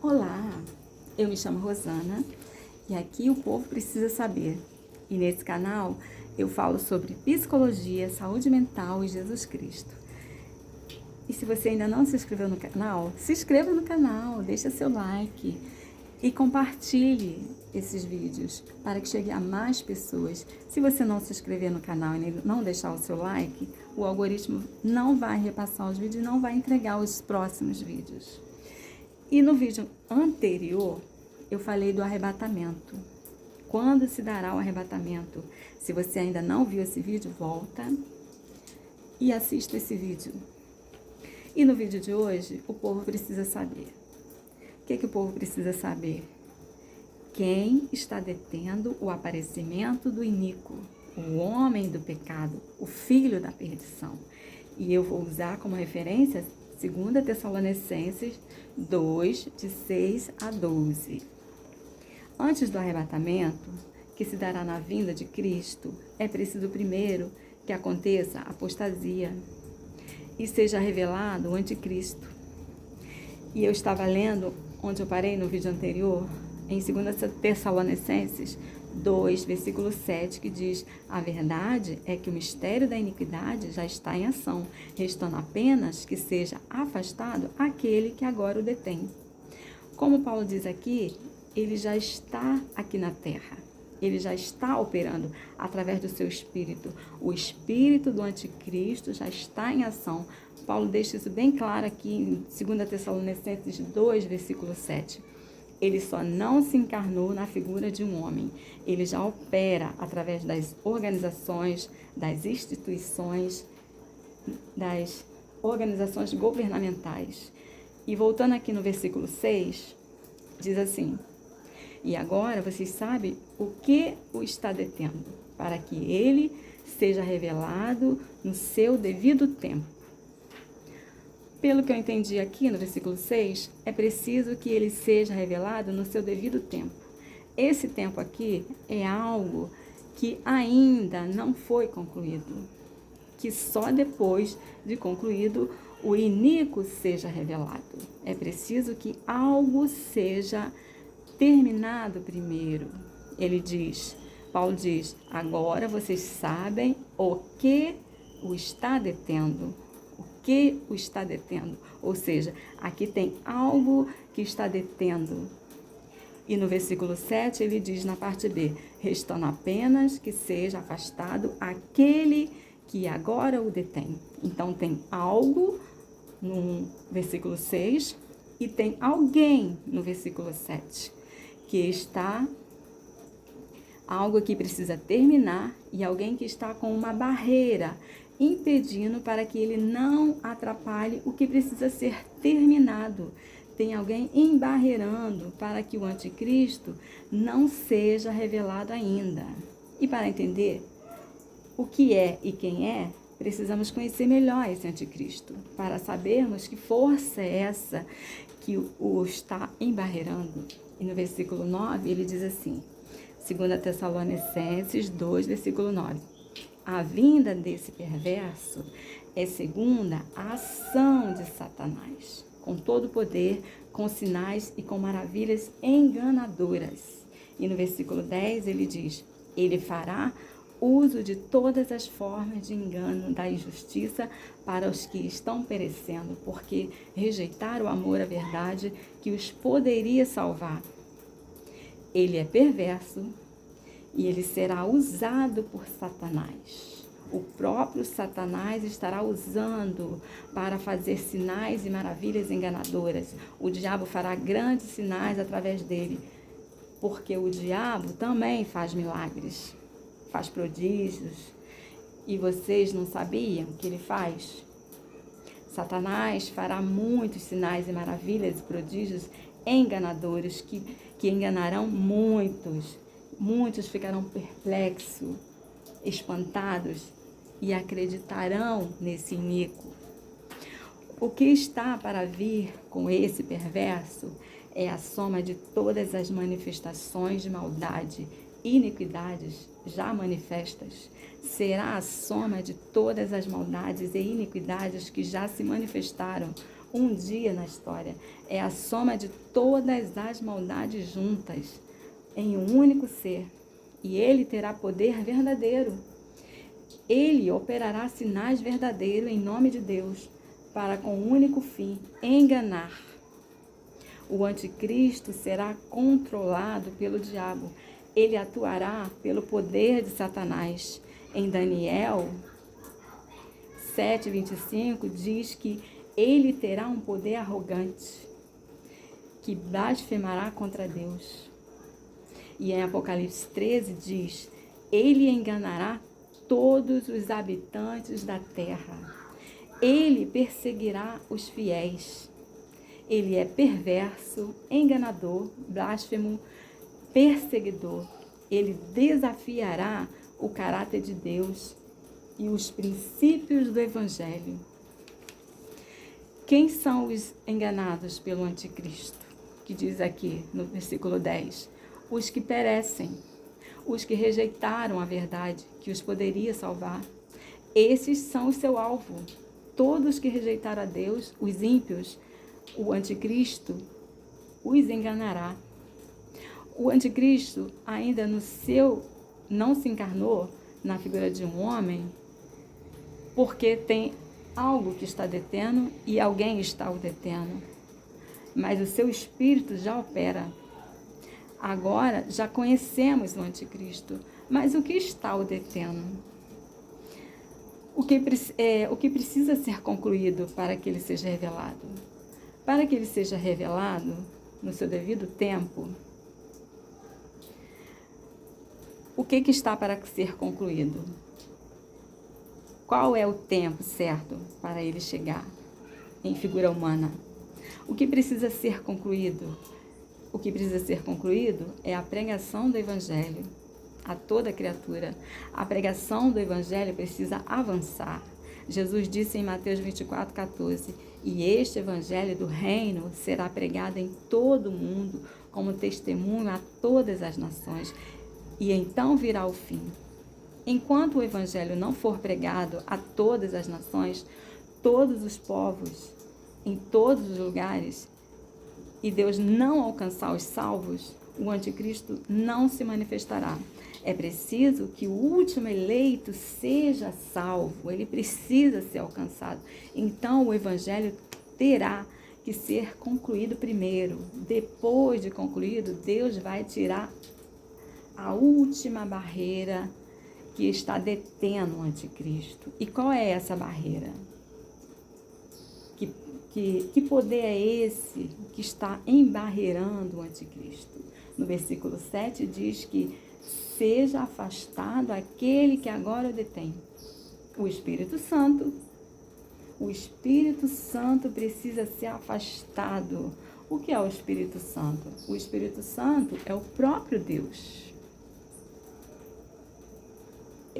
Olá, eu me chamo Rosana e aqui o povo precisa saber. E nesse canal eu falo sobre psicologia, saúde mental e Jesus Cristo. E se você ainda não se inscreveu no canal, se inscreva no canal, deixa seu like e compartilhe esses vídeos para que chegue a mais pessoas. Se você não se inscrever no canal e não deixar o seu like, o algoritmo não vai repassar os vídeos e não vai entregar os próximos vídeos. E no vídeo anterior, eu falei do arrebatamento. Quando se dará o arrebatamento? Se você ainda não viu esse vídeo, volta e assista esse vídeo. E no vídeo de hoje, o povo precisa saber. O que o povo precisa saber? Quem está detendo o aparecimento do iníquo, o homem do pecado, o filho da perdição. E eu vou usar como referência 2 Tessalonicenses 2, de 6 a 12. Antes do arrebatamento, que se dará na vinda de Cristo, é preciso primeiro que aconteça a apostasia e seja revelado o anticristo. E eu estava lendo, onde eu parei no vídeo anterior, em 2 Tessalonicenses 2, versículo 7, que diz: a verdade é que o mistério da iniquidade já está em ação, restando apenas que seja afastado aquele que agora o detém. Como Paulo diz aqui, ele já está aqui na terra, ele já está operando através do seu espírito. O espírito do anticristo já está em ação. Paulo deixa isso bem claro aqui em 2 Tessalonicenses 2, versículo 7. Ele só não se encarnou na figura de um homem. Ele já opera através das organizações, das instituições, das organizações governamentais. E voltando aqui no versículo 6, diz assim: e agora vocês sabem o que o está detendo, para que ele seja revelado no seu devido tempo. Pelo que eu entendi aqui no versículo 6, é preciso que ele seja revelado no seu devido tempo. Esse tempo aqui é algo que ainda não foi concluído, que só depois de concluído o iníquo seja revelado. É preciso que algo seja terminado primeiro. Paulo diz, agora vocês sabem o que o está detendo. Que o está detendo, ou seja, aqui tem algo que está detendo. E no versículo 7 ele diz na parte B, restando apenas que seja afastado aquele que agora o detém. Então tem algo no versículo 6 e tem alguém no versículo 7, que está algo que precisa terminar e alguém que está com uma barreira impedindo para que ele não atrapalhe o que precisa ser terminado. Tem alguém embarreirando para que o anticristo não seja revelado ainda. E para entender o que é e quem é, precisamos conhecer melhor esse anticristo, para sabermos que força é essa que o está embarreirando. E no versículo 9 ele diz assim, 2 Tessalonicenses 2, versículo 9. A vinda desse perverso é segunda a ação de Satanás, com todo o poder, com sinais e com maravilhas enganadoras. E no versículo 10 ele diz, ele fará uso de todas as formas de engano da injustiça para os que estão perecendo, porque rejeitaram o amor à verdade que os poderia salvar. Ele é perverso e ele será usado por Satanás. O próprio Satanás estará usando para fazer sinais e maravilhas enganadoras. O diabo fará grandes sinais através dele, porque o diabo também faz milagres, faz prodígios. E vocês não sabiam que ele faz? Satanás fará muitos sinais e maravilhas e prodígios enganadores que enganarão muitos. Muitos ficarão perplexos, espantados e acreditarão nesse iníquo. O que está para vir com esse perverso é a soma de todas as manifestações de maldade e iniquidades já manifestas. Será a soma de todas as maldades e iniquidades que já se manifestaram um dia na história. É a soma de todas as maldades juntas em um único ser. E ele terá poder verdadeiro. Ele operará sinais verdadeiros em nome de Deus, para com um único fim, enganar. O anticristo será controlado pelo diabo. Ele atuará pelo poder de Satanás. Em Daniel 7:25 diz que ele terá um poder arrogante, que blasfemará contra Deus. E em Apocalipse 13 diz, ele enganará todos os habitantes da terra. Ele perseguirá os fiéis. Ele é perverso, enganador, blasfemo, perseguidor. Ele desafiará o caráter de Deus e os princípios do Evangelho. Quem são os enganados pelo anticristo? Que diz aqui no versículo 10. Os que perecem, os que rejeitaram a verdade que os poderia salvar. Esses são o seu alvo. Todos que rejeitaram a Deus, os ímpios, o anticristo os enganará. O anticristo ainda não se encarnou na figura de um homem, porque tem algo que está detendo e alguém está o detendo. Mas o seu espírito já opera. Agora já conhecemos o anticristo, mas o que está o detendo? O que precisa ser concluído para que ele seja revelado? Para que ele seja revelado no seu devido tempo, o que está para ser concluído? Qual é o tempo certo para ele chegar em figura humana? O que precisa ser concluído? O que precisa ser concluído é a pregação do Evangelho a toda criatura. A pregação do Evangelho precisa avançar. Jesus disse em Mateus 24:14, e este Evangelho do reino será pregado em todo o mundo como testemunho a todas as nações, e então virá o fim. Enquanto o Evangelho não for pregado a todas as nações, todos os povos, em todos os lugares, e Deus não alcançar os salvos, o anticristo não se manifestará. É preciso que o último eleito seja salvo, ele precisa ser alcançado. Então o Evangelho terá que ser concluído primeiro. Depois de concluído, Deus vai tirar a última barreira que está detendo o anticristo. E qual é essa barreira? Que poder é esse que está embarreirando o anticristo? No versículo 7 diz que seja afastado aquele que agora o detém. O Espírito Santo. O Espírito Santo precisa ser afastado. O que é o Espírito Santo? O Espírito Santo é o próprio Deus.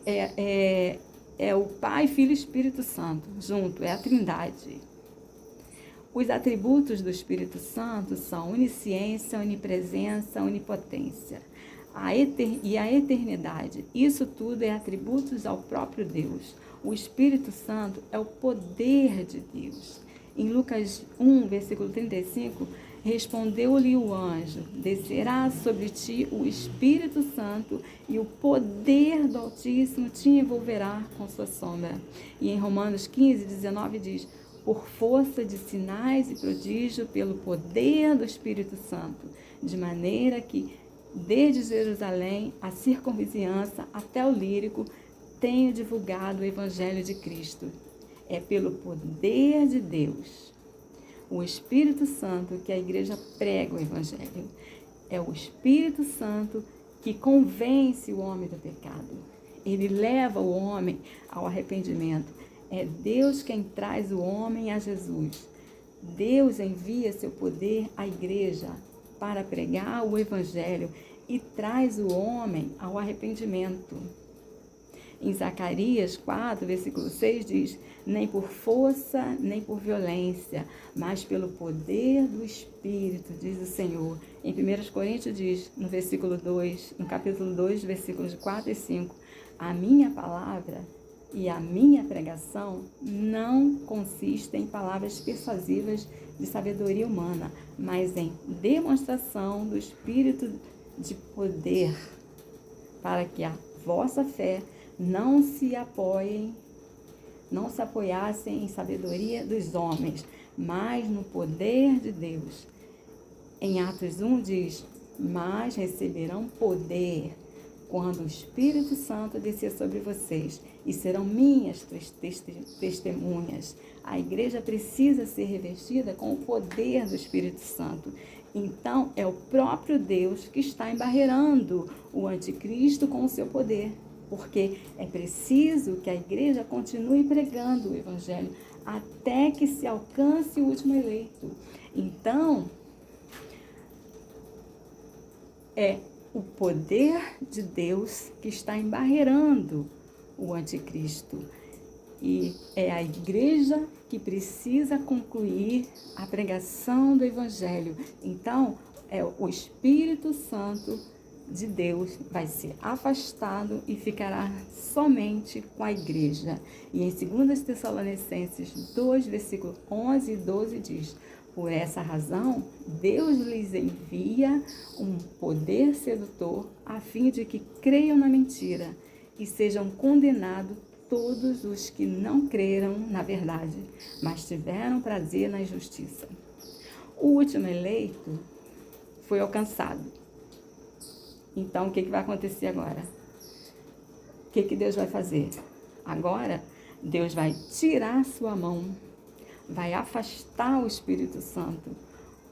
É o Pai, Filho e Espírito Santo, junto, é a Trindade. Os atributos do Espírito Santo são onisciência, onipresença, onipotência e a eternidade. Isso tudo é atributos ao próprio Deus. O Espírito Santo é o poder de Deus. Em Lucas 1, versículo 35, respondeu-lhe o anjo, descerá sobre ti o Espírito Santo e o poder do Altíssimo te envolverá com sua sombra. E em Romanos 15, 19 diz, por força de sinais e prodígio, pelo poder do Espírito Santo, de maneira que, desde Jerusalém, a circunvizinhança até o Lírico, tenho divulgado o Evangelho de Cristo. É pelo poder de Deus, o Espírito Santo, que a igreja prega o Evangelho. É o Espírito Santo que convence o homem do pecado. Ele leva o homem ao arrependimento. É Deus quem traz o homem a Jesus. Deus envia seu poder à igreja para pregar o Evangelho e traz o homem ao arrependimento. Em Zacarias 4, versículo 6 diz, nem por força, nem por violência, mas pelo poder do Espírito, diz o Senhor. Em 1 Coríntios diz, no versículo 2, no capítulo 2, versículos 4 e 5, a minha palavra E a minha pregação não consiste em palavras persuasivas de sabedoria humana, mas em demonstração do Espírito de poder, para que a vossa fé não se apoiassem em sabedoria dos homens, mas no poder de Deus. Em Atos 1 diz: mas receberão poder quando o Espírito Santo descer sobre vocês, e serão minhas testemunhas. A igreja precisa ser revestida com o poder do Espírito Santo. Então, é o próprio Deus que está embarreirando o anticristo com o seu poder, porque é preciso que a igreja continue pregando o evangelho até que se alcance o último eleito. Então, é o poder de Deus que está embarreirando o anticristo. E é a igreja que precisa concluir a pregação do evangelho. Então, é o Espírito Santo de Deus vai ser afastado e ficará somente com a igreja. E em 2 Tessalonicenses 2, versículo 11 e 12 diz: por essa razão, Deus lhes envia um poder sedutor, a fim de que creiam na mentira e sejam condenados todos os que não creram na verdade, mas tiveram prazer na injustiça. O último eleito foi alcançado. Então, o que vai acontecer agora? O que Deus vai fazer? Agora, Deus vai tirar a sua mão, vai afastar o Espírito Santo.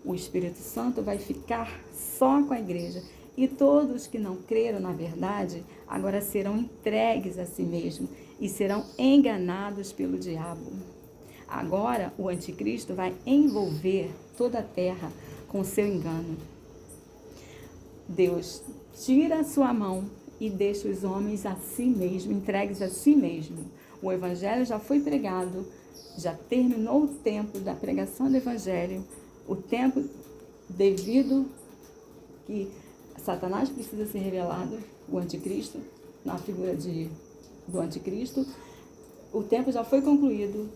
O Espírito Santo vai ficar só com a igreja. E todos que não creram na verdade, agora serão entregues a si mesmo e serão enganados pelo diabo. Agora, o anticristo vai envolver toda a terra com seu engano. Deus tira a sua mão e deixa os homens a si mesmo, entregues a si mesmo. O evangelho já foi pregado, já terminou o tempo da pregação do evangelho, o tempo devido que Satanás precisa ser revelado, o anticristo, na figura do anticristo. O tempo já foi concluído,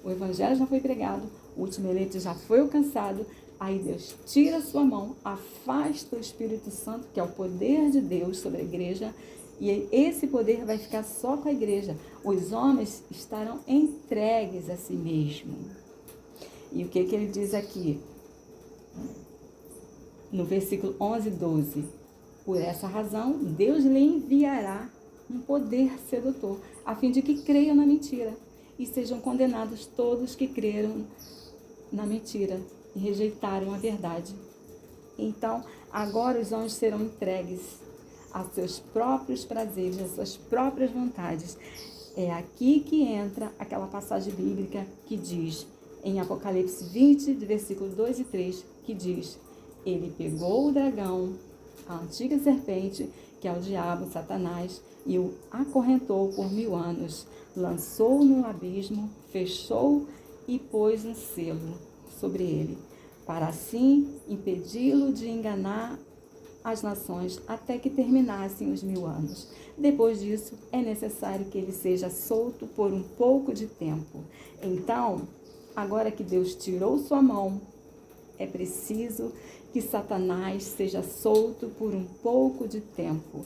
o evangelho já foi pregado, o último eleito já foi alcançado. Aí Deus tira a sua mão, afasta o Espírito Santo, que é o poder de Deus sobre a igreja, e esse poder vai ficar só com a igreja. Os homens estarão entregues a si mesmo. E o que ele diz aqui? No versículo 11 e 12. Por essa razão, Deus lhe enviará um poder sedutor, a fim de que creiam na mentira, e sejam condenados todos que creram na mentira e rejeitaram a verdade. Então, agora os homens serão entregues a seus próprios prazeres, às suas próprias vontades. É aqui que entra aquela passagem bíblica que diz, em Apocalipse 20, de versículo 2 e 3, que diz: ele pegou o dragão, a antiga serpente, que é o diabo, Satanás, e o acorrentou por 1000 anos, lançou-o no abismo, fechou e pôs um selo sobre ele, para assim impedi-lo de enganar as nações até que terminassem os 1000 anos. Depois disso, é necessário que ele seja solto por um pouco de tempo. Então, agora que Deus tirou sua mão, é preciso que Satanás seja solto por um pouco de tempo,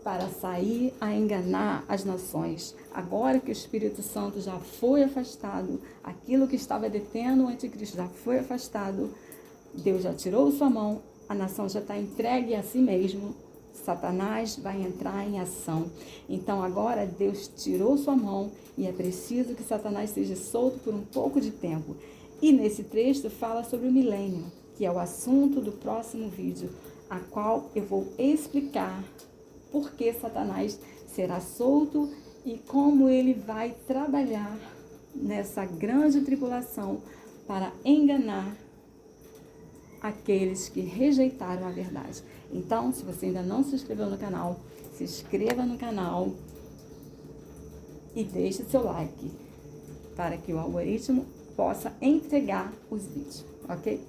para sair a enganar as nações. Agora que o Espírito Santo já foi afastado, aquilo que estava detendo o anticristo já foi afastado, Deus já tirou sua mão, a nação já está entregue a si mesmo, Satanás vai entrar em ação. Então agora Deus tirou sua mão e é preciso que Satanás seja solto por um pouco de tempo. E nesse trecho fala sobre o milênio, que é o assunto do próximo vídeo, a qual eu vou explicar por que Satanás será solto e como ele vai trabalhar nessa grande tribulação para enganar aqueles que rejeitaram a verdade. Então, se você ainda não se inscreveu no canal, se inscreva no canal e deixe seu like para que o algoritmo possa entregar os vídeos, ok?